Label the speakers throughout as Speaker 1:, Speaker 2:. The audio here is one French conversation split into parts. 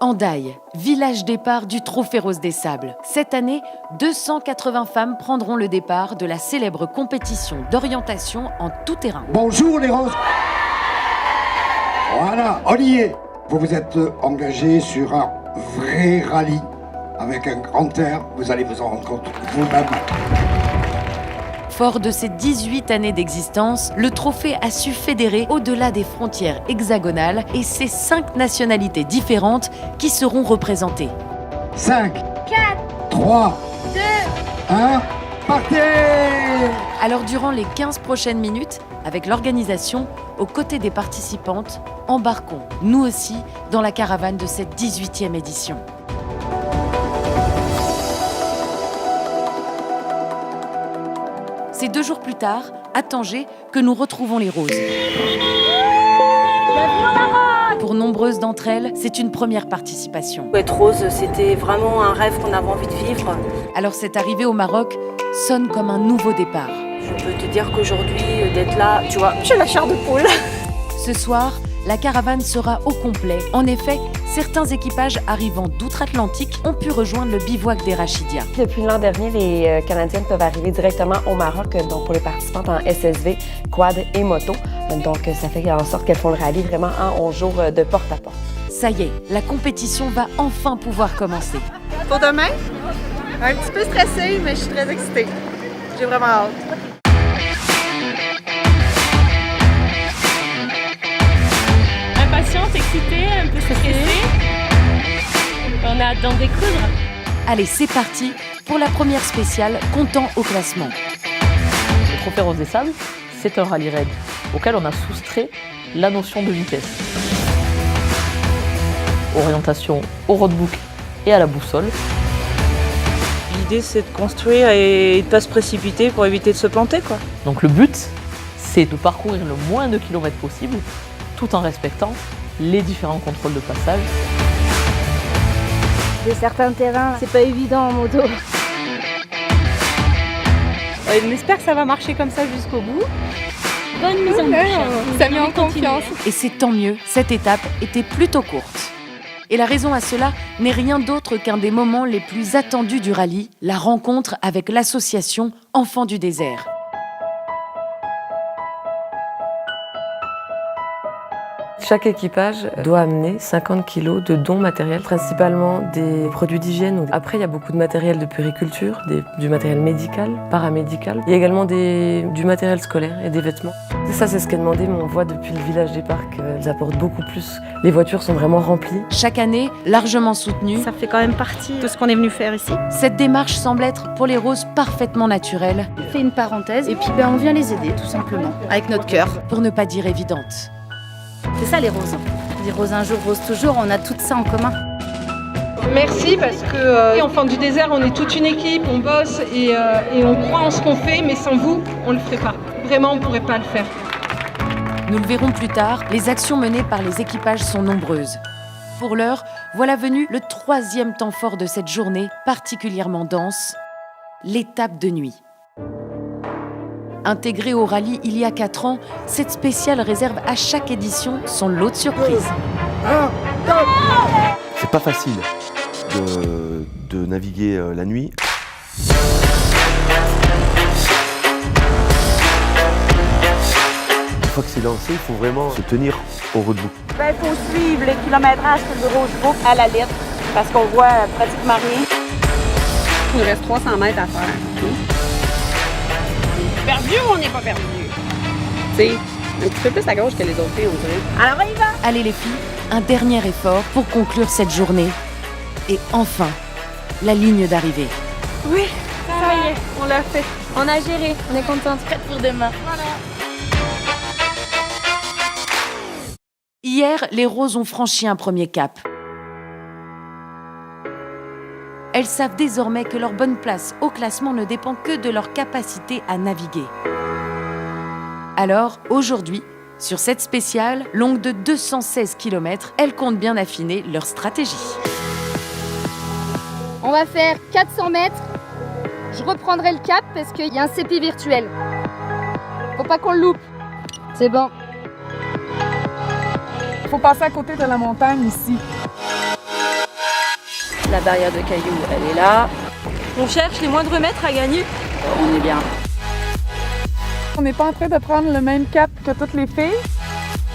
Speaker 1: Hendaye, village départ du Trophée Rose des Sables. Cette année, 280 femmes prendront le départ de la célèbre compétition d'orientation en tout terrain.
Speaker 2: Bonjour les roses. Voilà, on y est. Vous vous êtes engagés sur un vrai rallye avec un grand air. Vous allez vous en rendre compte vous-même.
Speaker 1: Fort de ses 18 années d'existence, le trophée a su fédérer au-delà des frontières hexagonales et ses 5 nationalités différentes qui seront représentées.
Speaker 2: 5,
Speaker 3: 4,
Speaker 2: 3,
Speaker 3: 2,
Speaker 2: 1, partez!
Speaker 1: Alors durant les 15 prochaines minutes, avec l'organisation, aux côtés des participantes, embarquons, nous aussi, dans la caravane de cette 18e édition. C'est 2 jours plus tard, à Tanger, que nous retrouvons les roses. Pour nombreuses d'entre elles, c'est une première participation.
Speaker 4: Être rose, c'était vraiment un rêve qu'on avait envie de vivre.
Speaker 1: Alors cette arrivée au Maroc sonne comme un nouveau départ.
Speaker 4: Je peux te dire qu'aujourd'hui, d'être là, tu vois, j'ai la chair de poule.
Speaker 1: Ce soir, la caravane sera au complet. En effet, certains équipages arrivant d'outre-Atlantique ont pu rejoindre le bivouac des Rachidia.
Speaker 5: Depuis l'an dernier, les Canadiennes peuvent arriver directement au Maroc, donc pour les participantes en SSV, quad et moto. Donc ça fait en sorte qu'elles font le rallye vraiment en 11 jours de porte à porte.
Speaker 1: Ça y est, la compétition va enfin pouvoir commencer.
Speaker 6: Pour demain, un petit peu stressée, mais je suis très excitée. J'ai vraiment hâte.
Speaker 7: Impatiente, excitée, un peu stressée. On a hâte d'en découdre.
Speaker 1: Allez, c'est parti pour la première spéciale comptant au classement.
Speaker 8: Le Trophée Rose des Sables, c'est un rallye raid auquel on a soustrait la notion de vitesse. Orientation au roadbook et à la boussole.
Speaker 4: L'idée, c'est de construire et de ne pas se précipiter pour éviter de se planter, quoi.
Speaker 8: Donc le but, c'est de parcourir le moins de kilomètres possible tout en respectant les différents contrôles de passage.
Speaker 3: de certains terrains, c'est pas évident en moto.
Speaker 7: On espère que ça va marcher comme ça jusqu'au bout. Bonne mise en bouche.
Speaker 6: Ça met en confiance.
Speaker 1: Et c'est tant mieux, cette étape était plutôt courte. Et la raison à cela n'est rien d'autre qu'un des moments les plus attendus du rallye, la rencontre avec l'association Enfants du désert.
Speaker 5: Chaque équipage doit amener 50 kg de dons matériels, principalement des produits d'hygiène. Après, il y a beaucoup de matériel de puériculture, du matériel médical, paramédical. Il y a également du matériel scolaire et des vêtements. Ça, c'est ce qui est demandé, mais on voit depuis le village des parcs qu'elles apportent beaucoup plus. Les voitures sont vraiment remplies.
Speaker 1: Chaque année, largement soutenue,
Speaker 4: Ça fait quand même partie de ce qu'on est venu faire ici.
Speaker 1: cette démarche semble être pour les roses parfaitement naturelle,
Speaker 3: On fait une parenthèse et puis on vient les aider tout simplement, avec notre cœur.
Speaker 1: pour ne pas dire évidente.
Speaker 3: C'est ça les roses. Les roses un jour, roses toujours, on a tout ça en commun.
Speaker 6: Merci parce que Enfants du désert, on est toute une équipe, on bosse et on croit en ce qu'on fait, mais sans vous, on le ferait pas. Vraiment, on pourrait pas le faire.
Speaker 1: Nous le verrons plus tard, les actions menées par les équipages sont nombreuses. Pour l'heure, voilà venu le 3e temps fort de cette journée, particulièrement dense, l'étape de nuit. Intégrée au rallye il y a 4 ans, cette spéciale réserve à chaque édition son lot de surprises.
Speaker 9: C'est pas facile de naviguer la nuit. Une fois que c'est lancé, il faut vraiment se tenir au roadbook.
Speaker 4: Il faut suivre les kilométrages sur le roadbook à la lettre parce qu'on voit pratiquement rien.
Speaker 6: Il nous reste 300 mètres à faire. Perdu ou on n'est pas perdu? C'est un petit peu plus à gauche que les autres filles, on dirait. Alors on y va!
Speaker 1: Allez les filles, un dernier effort pour conclure cette journée. Et enfin, la ligne d'arrivée.
Speaker 6: Oui, ça y est, on l'a fait.
Speaker 3: On a géré, on est contente.
Speaker 7: Prête pour demain.
Speaker 1: Hier, les roses ont franchi un premier cap. Elles savent désormais que leur bonne place au classement ne dépend que de leur capacité à naviguer. Alors, aujourd'hui, sur cette spéciale, longue de 216 km, elles comptent bien affiner leur stratégie.
Speaker 3: On va faire 400 mètres. Je reprendrai le cap parce qu'il y a un CP virtuel. Faut pas qu'on le loupe. C'est bon.
Speaker 6: Faut passer à côté de la montagne ici.
Speaker 7: La barrière de cailloux, elle est là. On cherche les moindres mètres à gagner. On est bien.
Speaker 10: On n'est pas en train de prendre le même cap que toutes les filles.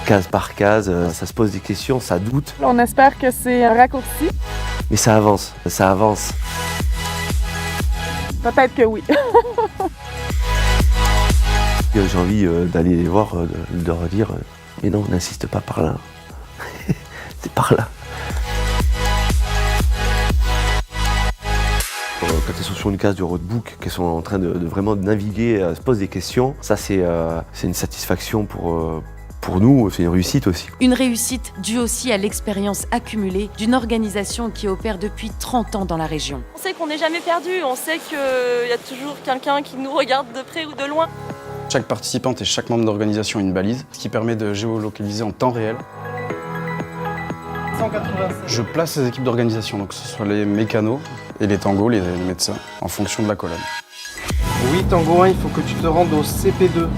Speaker 9: Case par case, ça se pose des questions, ça doute.
Speaker 10: On espère que c'est un raccourci.
Speaker 9: Mais ça avance, ça avance.
Speaker 10: Peut-être que oui.
Speaker 9: J'ai envie d'aller les voir, de leur dire mais non, n'insiste pas par là. C'est par là. Quand elles sont sur une case du roadbook, qu'elles sont en train de vraiment naviguer, se posent des questions, ça c'est une satisfaction pour nous, c'est une réussite aussi.
Speaker 1: Une réussite due aussi à l'expérience accumulée d'une organisation qui opère depuis 30 ans dans la région.
Speaker 7: On sait qu'on n'est jamais perdu, on sait qu'il y a toujours quelqu'un qui nous regarde de près ou de loin.
Speaker 11: Chaque participante et chaque membre d'organisation a une balise, ce qui permet de géolocaliser en temps réel. 187. Je place les équipes d'organisation, donc que ce soit les mécanos et les tangos, les médecins, en fonction de la colonne.
Speaker 12: Oui, Tango 1, il faut que tu te rendes au CP2.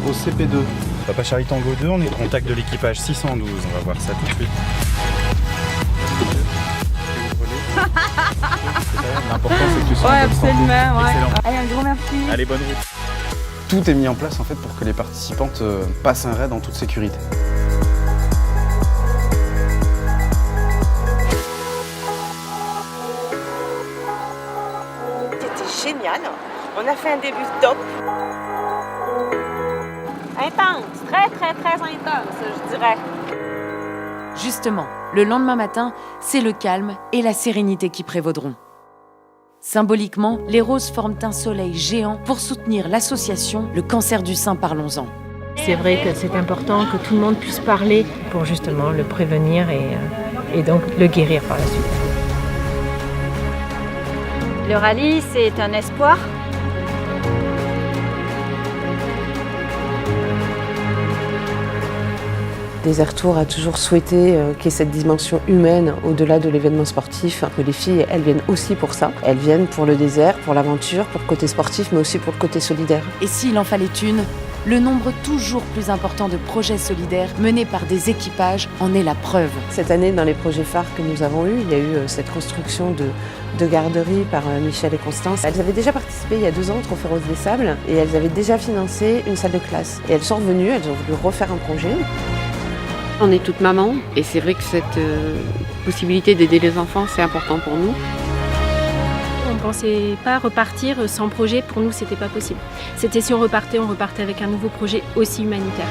Speaker 13: Papa Charlie Tango 2, on est au contact de l'équipage 612, on va voir ça tout de suite. L'important c'est que tu sois en bonne santé.
Speaker 10: Absolument, ouais.
Speaker 13: Excellent.
Speaker 10: Allez, un gros merci.
Speaker 13: Allez, bonne route.
Speaker 11: Tout est mis en place en fait pour que les participantes passent un raid en toute sécurité.
Speaker 7: C'était génial, on a fait un début top. Intense, très intense, je dirais.
Speaker 1: Justement, le lendemain matin, c'est le calme et la sérénité qui prévaudront. Symboliquement, les roses forment un soleil géant pour soutenir l'association Le Cancer du Sein Parlons-en.
Speaker 14: C'est vrai que c'est important que tout le monde puisse parler pour justement le prévenir et donc le guérir par la suite.
Speaker 3: Le rallye, c'est un espoir.
Speaker 5: Desertour a toujours souhaité qu'il y ait cette dimension humaine au-delà de l'événement sportif. Que les filles, elles viennent aussi pour ça. Elles viennent pour le désert, pour l'aventure, pour le côté sportif, mais aussi pour le côté solidaire.
Speaker 1: Et s'il en fallait une, le nombre toujours plus important de projets solidaires menés par des équipages en est la preuve.
Speaker 5: Cette année, dans les projets phares que nous avons eus, il y a eu cette construction de garderie par Michel et Constance. Elles avaient déjà participé il y a 2 ans au Trophée Rose des Sables et elles avaient déjà financé une salle de classe. Et elles sont revenues, elles ont voulu refaire un projet.
Speaker 15: On est toutes mamans et c'est vrai que cette possibilité d'aider les enfants, c'est important pour nous.
Speaker 14: On ne pensait pas repartir sans projet, pour nous c'était pas possible. C'était si on repartait avec un nouveau projet aussi humanitaire.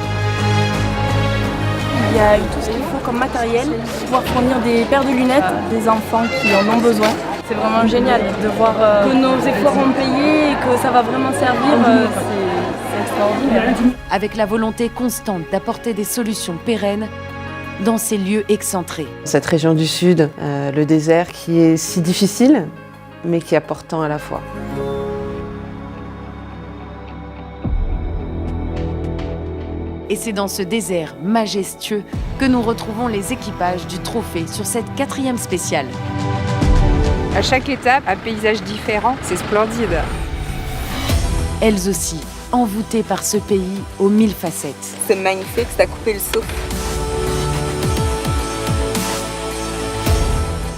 Speaker 7: Il y a tout ce qu'il faut comme matériel, pouvoir fournir des paires de lunettes des enfants qui en ont besoin. C'est vraiment génial de voir que nos efforts ont payé et que ça va vraiment servir. C'est extraordinaire.
Speaker 1: Avec la volonté constante d'apporter des solutions pérennes dans ces lieux excentrés.
Speaker 5: Cette région du Sud, le désert qui est si difficile, mais qui est important à la fois.
Speaker 1: Et c'est dans ce désert majestueux que nous retrouvons les équipages du trophée sur cette 4e spéciale.
Speaker 10: À chaque étape, un paysage différent, c'est splendide.
Speaker 1: Elles aussi, envoûtées par ce pays aux 1000 facettes.
Speaker 10: C'est magnifique, c'est à couper le souffle.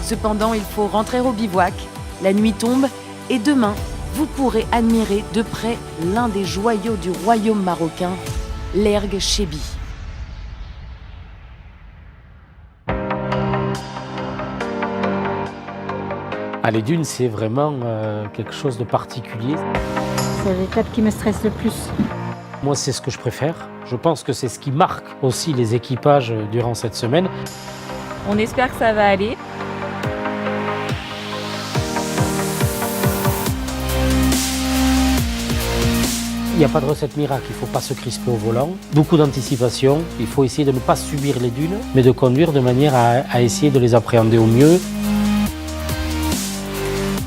Speaker 1: Cependant, il faut rentrer au bivouac, la nuit tombe et demain, vous pourrez admirer de près l'un des joyaux du royaume marocain, l'Erg Chébi.
Speaker 16: Les dunes, c'est vraiment quelque chose de particulier.
Speaker 14: C'est l'étape qui me stresse le plus.
Speaker 16: Moi, c'est ce que je préfère. Je pense que c'est ce qui marque aussi les équipages durant cette semaine.
Speaker 7: On espère que ça va aller.
Speaker 16: Il n'y a pas de recette miracle, il ne faut pas se crisper au volant. Beaucoup d'anticipation, il faut essayer de ne pas subir les dunes, mais de conduire de manière à essayer de les appréhender au mieux.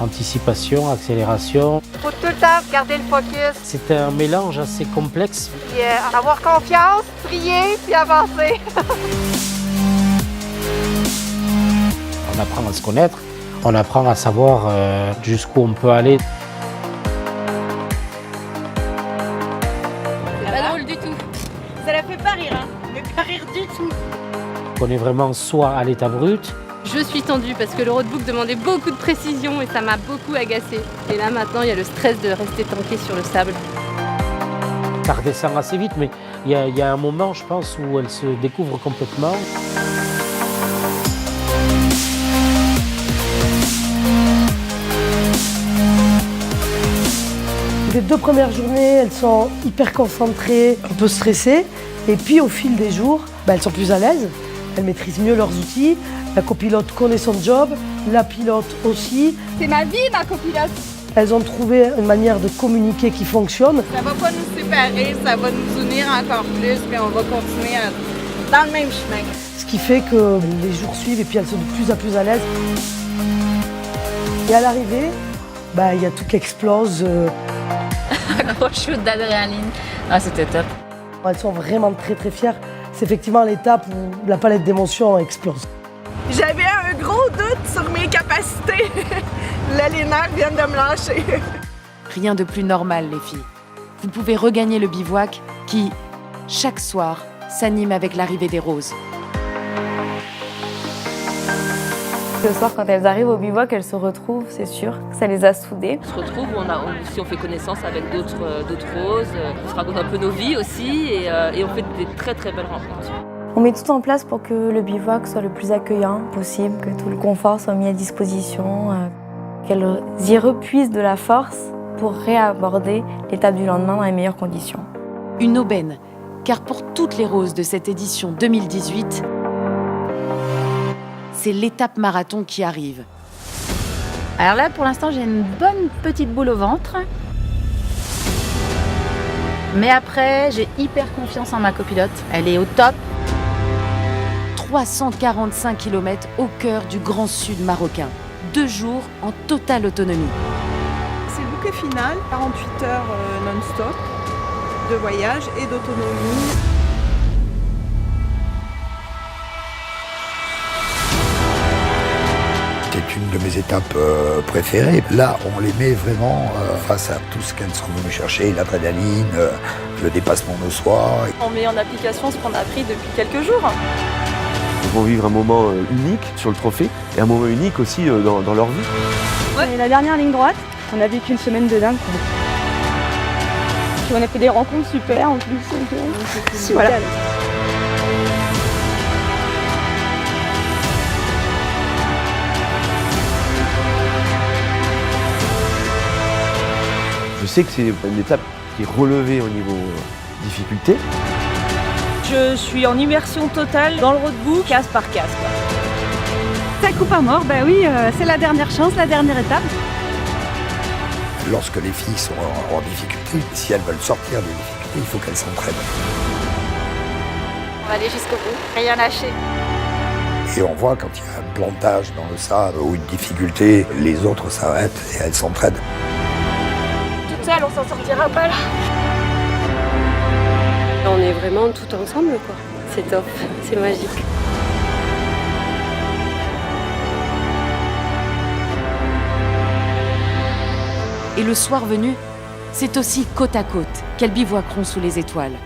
Speaker 16: Anticipation, accélération.
Speaker 3: Il faut tout le temps garder le focus.
Speaker 16: C'est un mélange assez complexe.
Speaker 3: Puis avoir confiance, prier, puis avancer.
Speaker 16: On apprend à se connaître, on apprend à savoir jusqu'où on peut aller.
Speaker 7: C'est pas drôle du tout. Ça la fait pas rire, hein. Mais pas rire du tout.
Speaker 16: On est vraiment soit à l'état brut,
Speaker 3: Je suis tendue parce que le roadbook demandait beaucoup de précision et ça m'a beaucoup agacée. Et là maintenant, il y a le stress de rester tanké sur le sable.
Speaker 16: Ça redescend assez vite, mais il y a un moment, je pense, où elle se découvre complètement.
Speaker 17: Les 2 premières journées, elles sont hyper concentrées, un peu stressées. Et puis au fil des jours, elles sont plus à l'aise, elles maîtrisent mieux leurs outils. La copilote connaît son job, la pilote aussi.
Speaker 3: C'est ma vie, ma copilote.
Speaker 17: Elles ont trouvé une manière de communiquer qui fonctionne.
Speaker 10: Ça va pas nous séparer, ça va nous unir encore plus, puis on va continuer dans le même chemin.
Speaker 17: Ce qui fait que les jours suivent et puis elles sont de plus en plus à l'aise. Et à l'arrivée, il y a tout qui explose.
Speaker 18: Un gros shoot d'adrénaline. Ah, c'était top.
Speaker 17: Elles sont vraiment très très fières. C'est effectivement l'étape où la palette d'émotions explose.
Speaker 10: J'avais un gros doute sur mes capacités. Là, les nerfs viennent de me lâcher.
Speaker 1: Rien de plus normal, les filles. Vous pouvez regagner le bivouac qui, chaque soir, s'anime avec l'arrivée des roses.
Speaker 19: Le soir, quand elles arrivent au bivouac, elles se retrouvent, c'est sûr, que ça les a soudées.
Speaker 20: On se retrouve, on fait connaissance avec d'autres roses, on se raconte un peu nos vies aussi et on fait des très très belles rencontres.
Speaker 19: On met tout en place pour que le bivouac soit le plus accueillant possible, que tout le confort soit mis à disposition, qu'elles y repuisent de la force pour réaborder l'étape du lendemain dans les meilleures conditions.
Speaker 1: Une aubaine, car pour toutes les roses de cette édition 2018, c'est l'étape marathon qui arrive.
Speaker 18: Alors là, pour l'instant, j'ai une bonne petite boule au ventre. Mais après, j'ai hyper confiance en ma copilote. Elle est au top.
Speaker 1: 345 km au cœur du Grand Sud marocain. 2 jours en totale autonomie.
Speaker 10: C'est le bouquet final, 48 heures non-stop de voyage et d'autonomie.
Speaker 2: C'est une de mes étapes préférées. Là, on les met vraiment face à tout ce qu'elles sont venues chercher, l'adrénaline, le dépassement de soi.
Speaker 7: On met en application ce qu'on a appris depuis quelques jours.
Speaker 9: Ils vont vivre un moment unique sur le trophée et un moment unique aussi dans leur vie.
Speaker 7: Ouais. Et la dernière ligne droite, on a vécu une semaine de dingue. Puis on a fait des rencontres super en plus.
Speaker 3: Super.
Speaker 7: Voilà.
Speaker 9: Je sais que c'est une étape qui est relevée au niveau difficulté.
Speaker 4: Je suis en immersion totale dans le roadbook, case par case.
Speaker 7: Ça coupe à mort, oui, c'est la dernière chance, la dernière étape.
Speaker 2: Lorsque les filles sont en difficulté, si elles veulent sortir des difficultés, il faut qu'elles s'entraînent.
Speaker 3: On va aller jusqu'au bout, rien lâcher.
Speaker 2: Et on voit quand il y a un plantage dans le sable ou une difficulté, les autres s'arrêtent et elles s'entraînent.
Speaker 7: Toute seule, on s'en sortira pas là.
Speaker 3: On est vraiment tout ensemble, quoi. C'est top, c'est magique.
Speaker 1: Et le soir venu, c'est aussi côte à côte qu'elles bivouaqueront sous les étoiles.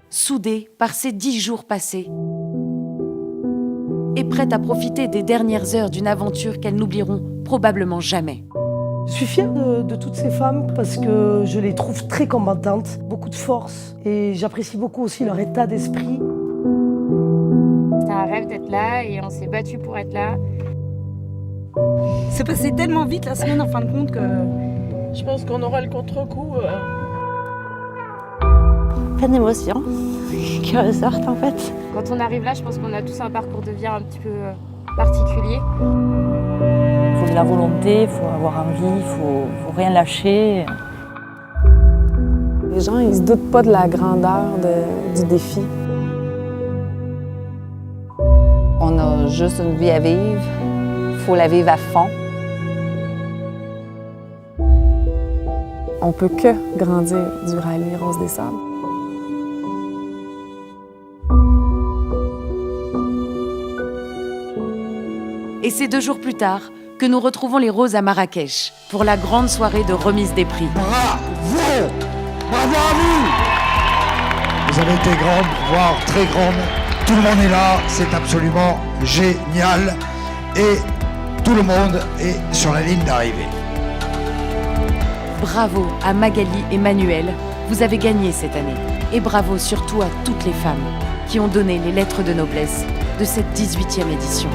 Speaker 1: Soudées par ces 10 jours passés et prêtes à profiter des dernières heures d'une aventure qu'elles n'oublieront probablement jamais.
Speaker 17: Je suis fière de toutes ces femmes parce que je les trouve très combattantes, beaucoup de force et j'apprécie beaucoup aussi leur état d'esprit.
Speaker 3: C'est un rêve d'être là et on s'est battu pour être là.
Speaker 7: C'est passé tellement vite la semaine en fin de compte que
Speaker 4: Je pense qu'on aura le contre-coup.
Speaker 19: Plein d'émotions qui ressortent en fait.
Speaker 3: Quand on arrive là, je pense qu'on a tous un parcours de vie un petit peu particulier.
Speaker 19: Il faut de la volonté, il faut avoir envie, il faut rien lâcher.
Speaker 21: Les gens, ils se doutent pas de la grandeur du défi.
Speaker 22: On a juste une vie à vivre, il faut la vivre à fond.
Speaker 21: On peut que grandir du rallye Rose des Sables.
Speaker 1: Et c'est 2 jours plus tard que nous retrouvons les roses à Marrakech pour la grande soirée de remise des prix.
Speaker 2: Bravo à vous! Vous avez été grande, voire très grande, Tout le monde est là, c'est absolument génial. Et tout le monde est sur la ligne d'arrivée.
Speaker 1: Bravo à Magali et Manuel, vous avez gagné cette année. Et bravo surtout à toutes les femmes qui ont donné les lettres de noblesse de cette 18e édition.